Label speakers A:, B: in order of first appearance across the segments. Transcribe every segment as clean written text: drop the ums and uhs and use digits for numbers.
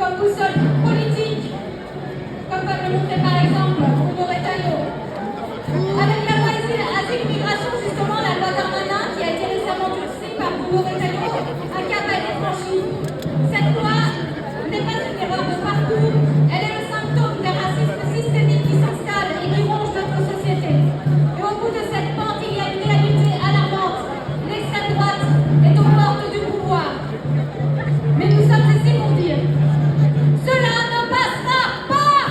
A: comme boussole politique, comme va le montrer par exemple Bruno Retailleau. Avec la loi Asile-Migration, justement, la loi Darmanin, qui a été récemment durcie par Bruno Retailleau, un cap a été franchi. Cette loi n'est pas une erreur de parcours, elle est le symptôme d'un racisme systémique qui s'installe et qui ronge notre société. Et au bout de cette pente, il y a une réalité alarmante. L'extrême droite est aux portes du pouvoir. Mais nous sommes ici pour dire, cela ne passera pas.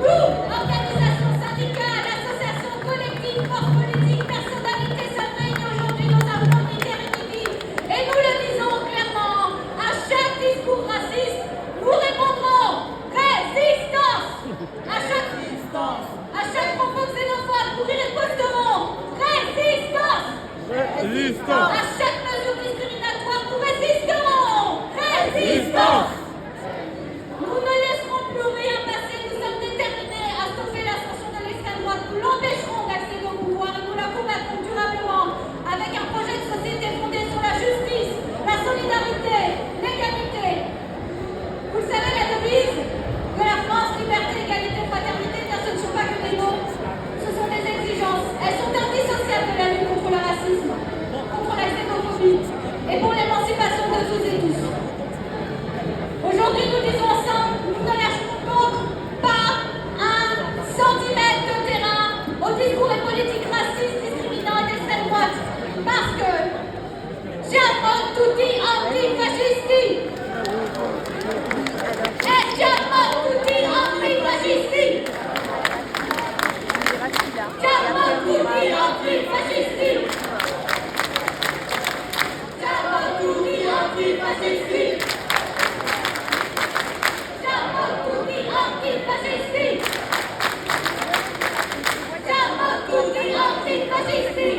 A: Nous, organisations syndicales, associations collectives, forces politiques, personnalités, sommes réunis aujourd'hui dans un front unitaire et uni. Et nous le disons clairement, à chaque discours raciste, nous répondrons résistance. À chaque propos xénophobe, nous y riposterons résistance. À chaque mesure discriminatoire, nous résisterons résistance. Nous ne laisserons plus rien passer, nous sommes déterminés à stopper l'ascension de l'extrême droite, nous l'empêcherons d'accéder au pouvoir et nous la combattrons durablement avec un projet de société fondé sur la justice, la solidarité, l'égalité. Vous le savez, la devise de la France, liberté, égalité, fraternité, bien ce ne sont pas que des mots, ce sont des exigences. Elles sont indissociables de la lutte contre le racisme, contre la xénophobie et pour l'émancipation de toutes et tous. Aujourd'hui, nous disons ensemble, nous ne lâcherons donc pas un centimètre de terrain aux discours et politiques racistes, discriminants et d'extrême droite. Parce que siamo tutti antifascisti. E siamo tutti antifascisti. Siamo tutti antifascisti. Siamo tutti antifascisti. Siamo tutti antifascisti! Siamo tutti antifascisti!